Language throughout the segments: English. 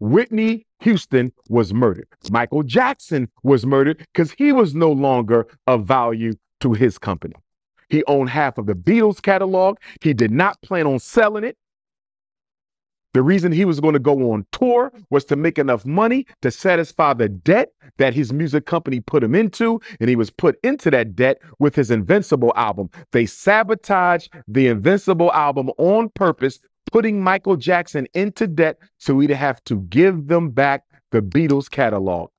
Whitney Houston was murdered. Michael Jackson was murdered because he was no longer of value to his company. He owned half of the Beatles catalog. He did not plan on selling it. The reason he was going to go on tour was to make enough money to satisfy the debt that his music company put him into, and he was put into that debt with his Invincible album. They sabotaged the Invincible album on purpose, putting Michael Jackson into debt so he'd have to give them back the Beatles catalog.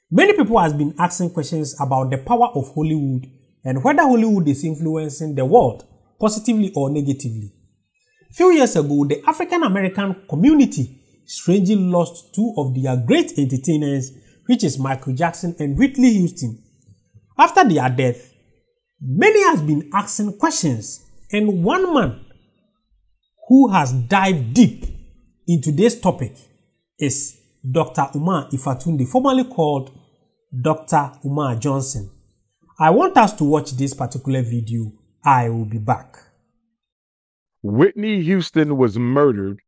Many people have been asking questions about the power of Hollywood and whether Hollywood is influencing the world positively or negatively. A few years ago, the African-American community strangely lost two of their great entertainers, which is Michael Jackson and Whitney Houston. After their death, many have been asking questions, and one man who has dived deep into this topic is Dr. Umar Ifatunde, formerly called Dr. Umar Johnson. I want us to watch this particular video. I will be back. Whitney Houston was murdered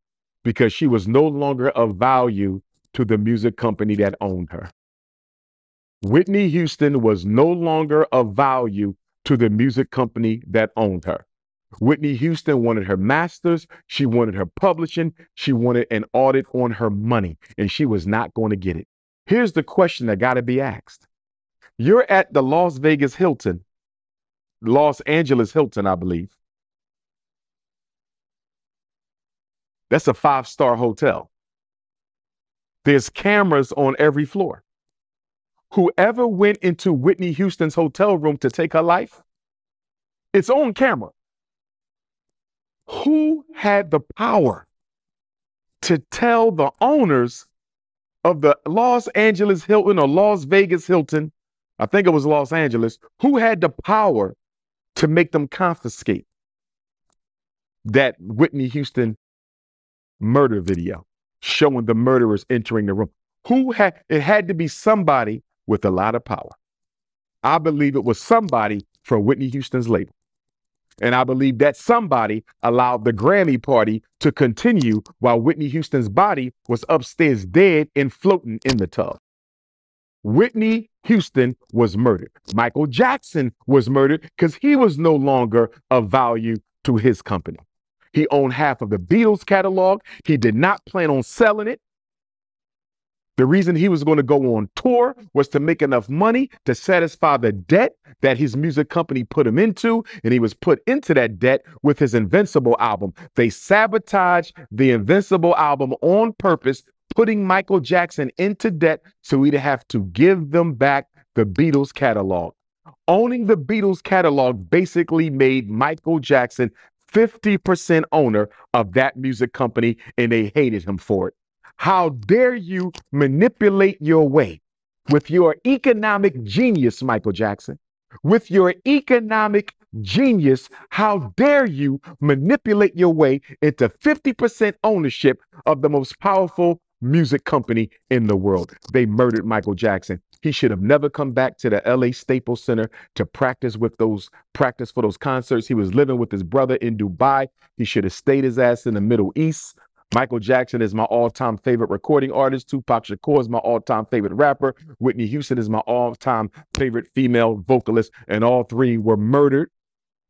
because she was no longer of value to the music company that owned her. Whitney Houston was no longer of value to the music company that owned her. Whitney Houston wanted her masters. She wanted her publishing. She wanted an audit on her money, and she was not going to get it. Here's the question that got to be asked. You're at the Los Angeles Hilton, I believe. That's a 5-star hotel. There's cameras on every floor. Whoever went into Whitney Houston's hotel room to take her life, it's on camera. Who had the power to tell the owners of the Los Angeles Hilton or Las Vegas Hilton, I think it was Los Angeles, who had the power to make them confiscate that Whitney Houston murder video showing the murderers entering the room? It had to be somebody with a lot of power. I believe it was somebody from Whitney Houston's label. And I believe that somebody allowed the Grammy party to continue while Whitney Houston's body was upstairs dead and floating in the tub. Whitney Houston was murdered. Michael Jackson was murdered because he was no longer of value to his company. He owned half of the Beatles catalog. He did not plan on selling it. The reason he was going to go on tour was to make enough money to satisfy the debt that his music company put him into, and he was put into that debt with his Invincible album. They sabotaged the Invincible album on purpose, putting Michael Jackson into debt so he'd have to give them back the Beatles catalog. Owning the Beatles catalog basically made Michael Jackson 50% owner of that music company, and they hated him for it. How dare you manipulate your way with your economic genius, Michael Jackson? With your economic genius, how dare you manipulate your way into 50% ownership of the most powerful music company in the world? They murdered Michael Jackson. He should have never come back to the LA Staples Center to practice for those concerts. He was living with his brother in Dubai. He should have stayed his ass in the Middle East. Michael Jackson is my all-time favorite recording artist. Tupac Shakur is my all-time favorite rapper. Whitney Houston is my all-time favorite female vocalist. And all three were murdered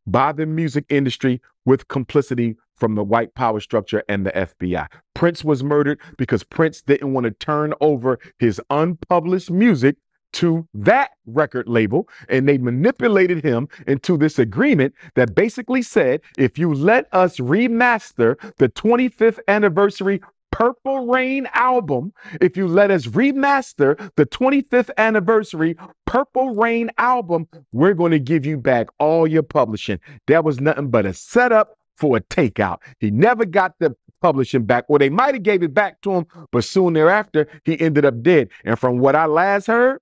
by the music industry with complicity from the white power structure and the FBI. Prince was murdered because Prince didn't want to turn over his unpublished music to that record label, and they manipulated him into this agreement that basically said, if you let us remaster the 25th anniversary Purple Rain album, if you let us remaster the 25th anniversary Purple Rain album, we're going to give you back all your publishing. That was nothing but a setup for a takeout. He never got the publishing back, or they might have gave it back to him, but soon thereafter, he ended up dead. And from what I last heard,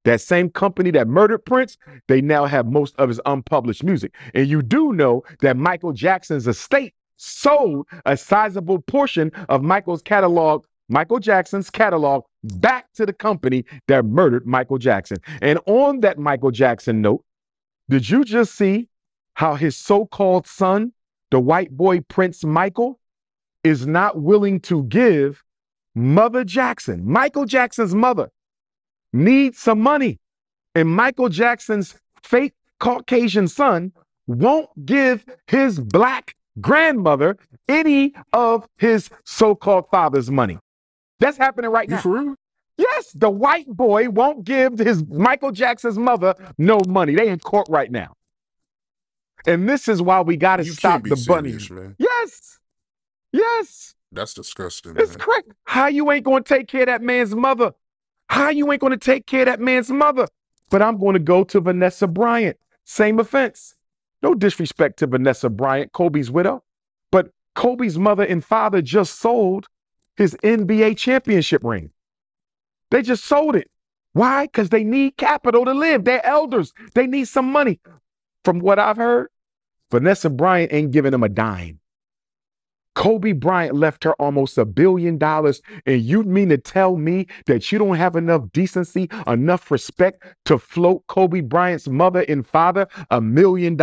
that same company that murdered Prince, they now have most of his unpublished music. And you do know that Michael Jackson's estate sold a sizable portion of Michael Jackson's catalog back to the company that murdered Michael Jackson. And on that Michael Jackson note, did you just see how his so-called son, the white boy Prince Michael, is not willing to give Mother Jackson, Michael Jackson's mother, needs some money. And Michael Jackson's fake Caucasian son won't give his black grandmother any of his so-called father's money. That's happening right now. You for real? Yes, the white boy won't give his Michael Jackson's mother no money. They in court right now. And this is why we got to stop the bunny. Man. Yes. Yes. That's disgusting. It's correct. How you ain't going to take care of that man's mother? How you ain't going to take care of that man's mother? But I'm going to go to Vanessa Bryant. Same offense. No disrespect to Vanessa Bryant, Kobe's widow. But Kobe's mother and father just sold his NBA championship ring. They just sold it. Why? Because they need capital to live. They're elders. They need some money. From what I've heard, Vanessa Bryant ain't giving them a dime. Kobe Bryant left her almost $1 billion. And you mean to tell me that you don't have enough decency, enough respect to float Kobe Bryant's mother and father $1 million?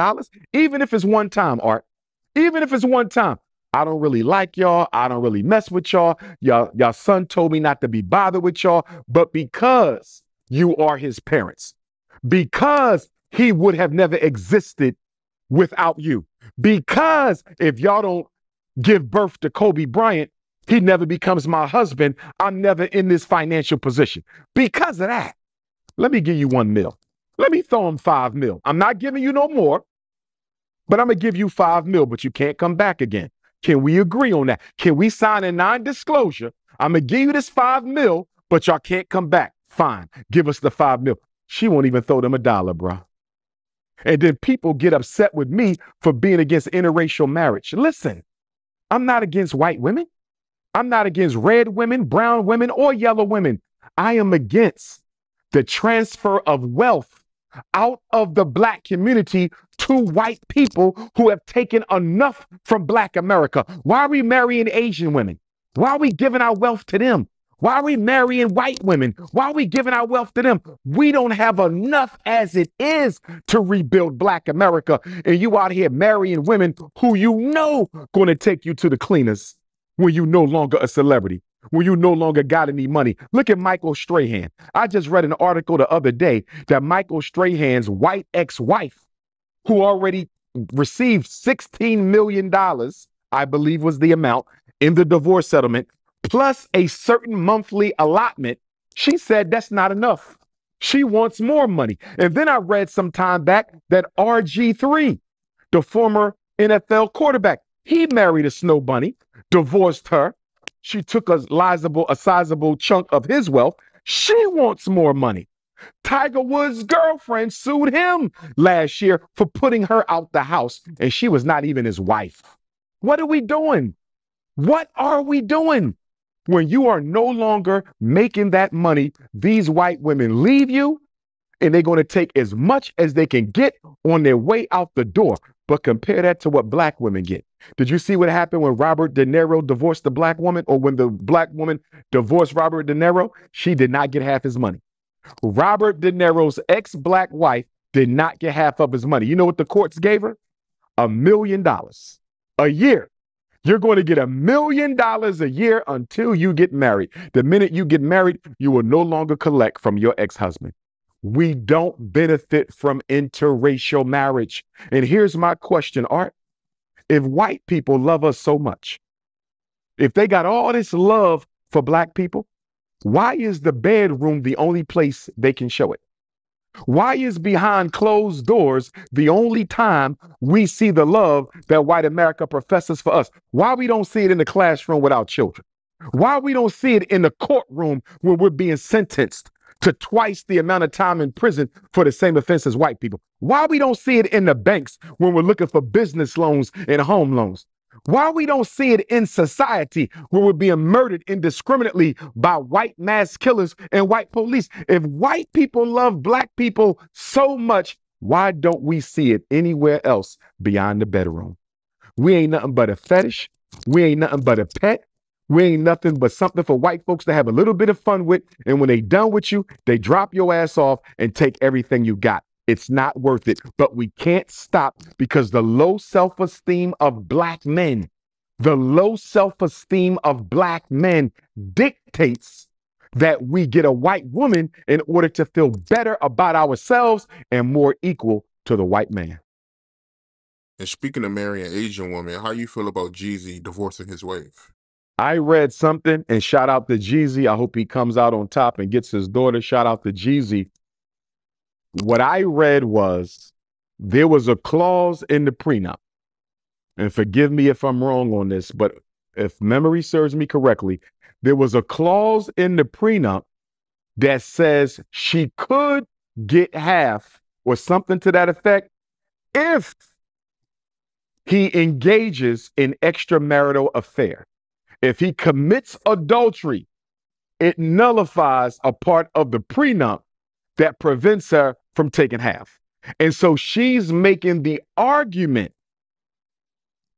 Even if it's one time, Art. Even if it's one time. I don't really like y'all. I don't really mess with y'all. Y'all son told me not to be bothered with y'all. But because you are his parents, because he would have never existed without you, because if y'all don't give birth to Kobe Bryant, he never becomes my husband. I'm never in this financial position. Because of that, let me give you $1 million. Let me throw him $5 million. I'm not giving you no more, but I'm going to give you $5 million, but you can't come back again. Can we agree on that? Can we sign a non-disclosure? I'm going to give you this $5 million, but y'all can't come back. Fine. Give us the $5 million. She won't even throw them $1, bro. And then people get upset with me for being against interracial marriage. Listen, I'm not against white women. I'm not against red women, brown women, or yellow women. I am against the transfer of wealth out of the black community to white people who have taken enough from black America. Why are we marrying Asian women? Why are we giving our wealth to them? Why are we marrying white women? Why are we giving our wealth to them? We don't have enough as it is to rebuild black America. And you out here marrying women who you know going to take you to the cleaners when you no longer a celebrity, when you no longer got any money. Look at Michael Strahan. I just read an article the other day that Michael Strahan's white ex-wife, who already received $16 million, I believe was the amount in the divorce settlement, plus a certain monthly allotment, she said that's not enough. She wants more money. And then I read some time back that RG3, the former NFL quarterback, he married a snow bunny, divorced her. She took a sizable chunk of his wealth. She wants more money. Tiger Woods' girlfriend sued him last year for putting her out the house, and she was not even his wife. What are we doing? What are we doing? When you are no longer making that money, these white women leave you, and they're going to take as much as they can get on their way out the door. But compare that to what black women get. Did you see what happened when Robert De Niro divorced the black woman, or when the black woman divorced Robert De Niro? She did not get half his money. Robert De Niro's ex-black wife did not get half of his money. You know what the courts gave her? $1 million a year. You're going to get $1 million a year until you get married. The minute you get married, you will no longer collect from your ex-husband. We don't benefit from interracial marriage. And here's my question, Art. If white people love us so much, if they got all this love for black people, why is the bedroom the only place they can show it? Why is behind closed doors the only time we see the love that white America professes for us? Why we don't see it in the classroom with our children? Why we don't see it in the courtroom when we're being sentenced to twice the amount of time in prison for the same offense as white people? Why we don't see it in the banks when we're looking for business loans and home loans? Why we don't see it in society where we're being murdered indiscriminately by white mass killers and white police? If white people love black people so much, why don't we see it anywhere else beyond the bedroom? We ain't nothing but a fetish. We ain't nothing but a pet. We ain't nothing but something for white folks to have a little bit of fun with. And when they done with you, they drop your ass off and take everything you got. It's not worth it. But we can't stop because the low self-esteem of black men The low self-esteem of black men dictates that we get a white woman in order to feel better about ourselves and more equal to the white man. And speaking of marrying an Asian woman, how you feel about Jeezy divorcing his wife? I read something, and shout out to Jeezy. I hope he comes out on top and gets his daughter. Shout out to Jeezy. What I read was there was a clause in the prenup, and forgive me if I'm wrong on this, but if memory serves me correctly, there was a clause in the prenup that says she could get half or something to that effect if he engages in extramarital affair. If he commits adultery, it nullifies a part of the prenup that prevents her from taking half. And so she's making the argument,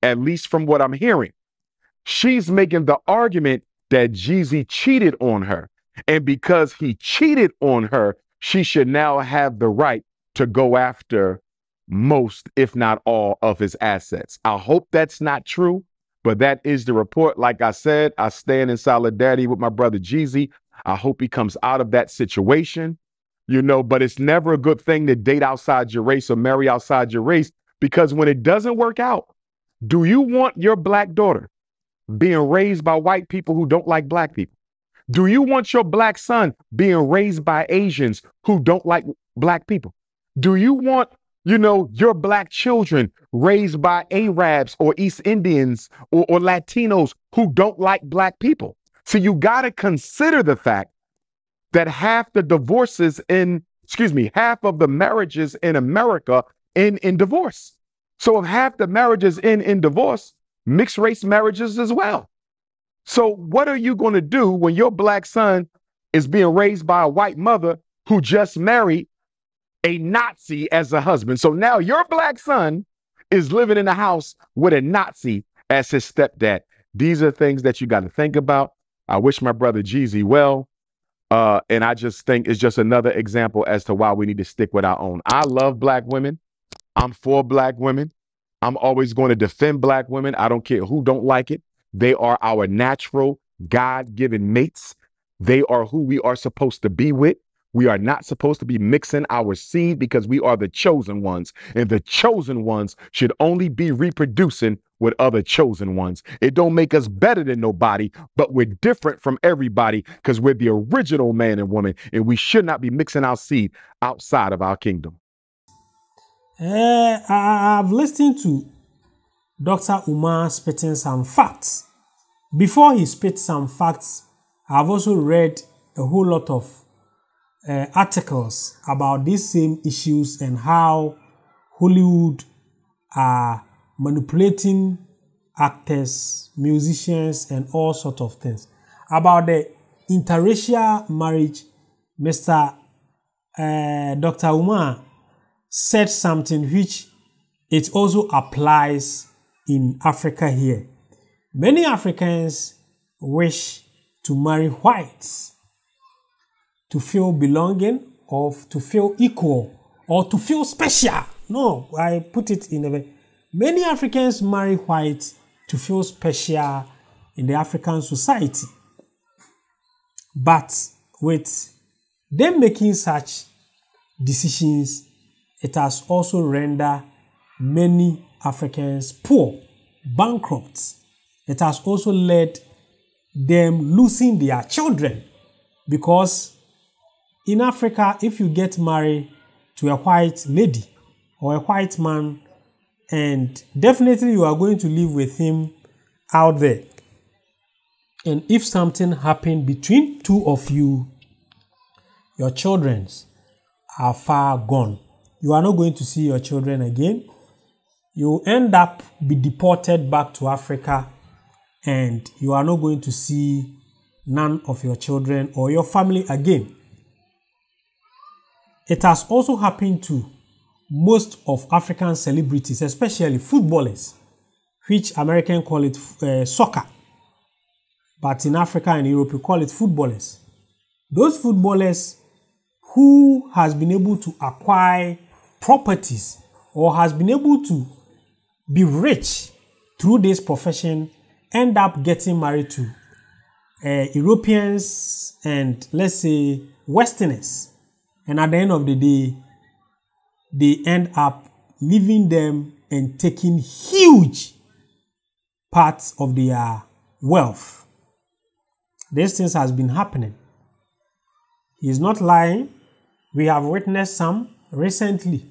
at least from what I'm hearing, she's making the argument that Jeezy cheated on her. And because he cheated on her, she should now have the right to go after most, if not all, of his assets. I hope that's not true, but that is the report. Like I said, I stand in solidarity with my brother Jeezy. I hope he comes out of that situation, but it's never a good thing to date outside your race or marry outside your race, because when it doesn't work out, do you want your black daughter being raised by white people who don't like black people? Do you want your black son being raised by Asians who don't like black people? Do you want your black children raised by Arabs or East Indians or Latinos who don't like black people? So you got to consider the fact that half of the marriages in America end in divorce. So if half the marriages end in divorce, mixed race marriages as well. So what are you going to do when your black son is being raised by a white mother who just married a Nazi as a husband? So now your black son is living in a house with a Nazi as his stepdad. These are things that you got to think about. I wish my brother Jeezy well. And I just think it's just another example as to why we need to stick with our own. I love black women. I'm for black women. I'm always going to defend black women. I don't care who don't like it. They are our natural God-given mates. They are who we are supposed to be with. We are not supposed to be mixing our seed because we are the chosen ones. And the chosen ones should only be reproducing with other chosen ones. It don't make us better than nobody, but we're different from everybody because we're the original man and woman, and we should not be mixing our seed outside of our kingdom. I've listened to Dr. Umar spitting some facts. Before he spits some facts, I've also read a whole lot of articles about these same issues and how Hollywood are manipulating actors, musicians, and all sorts of things. About the interracial marriage, Mr. Dr. Umar said something which it also applies in Africa here. Many Africans wish to marry whites to feel belonging or to feel equal or to feel special. No, I put it in a way. Many Africans marry whites to feel special in the African society. But with them making such decisions, it has also rendered many Africans poor, bankrupt. It has also led them losing their children, because in Africa, if you get married to a white lady or a white man, and definitely you are going to live with him out there, and if something happened between two of you, your children are far gone. You are not going to see your children again. You end up be deported back to Africa, and you are not going to see none of your children or your family again. It has also happened to most of African celebrities, especially footballers, which Americans call it soccer. But in Africa and Europe, we call it footballers. Those footballers who has been able to acquire properties or has been able to be rich through this profession end up getting married to Europeans and, let's say, Westerners. And at the end of the day, they end up leaving them and taking huge parts of their wealth. These things has been happening. He's not lying. We have witnessed some recently.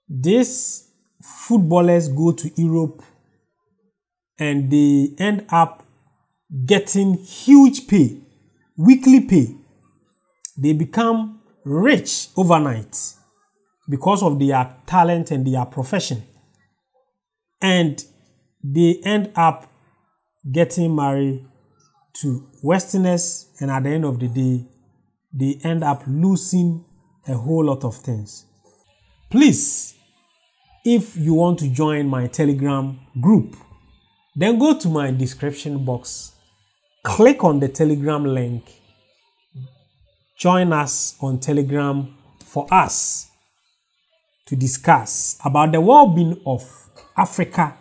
These footballers go to Europe and they end up getting huge pay, weekly pay. They become rich overnight because of their talent and their profession. And they end up getting married to Westerners, and at the end of the day, they end up losing a whole lot of things. Please, if you want to join my Telegram group, then go to my description box, click on the Telegram link, join us on Telegram for us to discuss about the well-being of Africa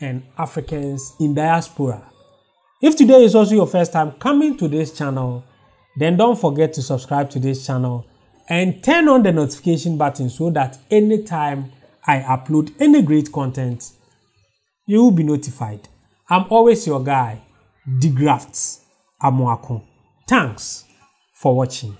and Africans in diaspora. If today is also your first time coming to this channel, then don't forget to subscribe to this channel and turn on the notification button so that anytime I upload any great content, you will be notified. I'm always your guy, De-Graft Amoako. Thanks for watching.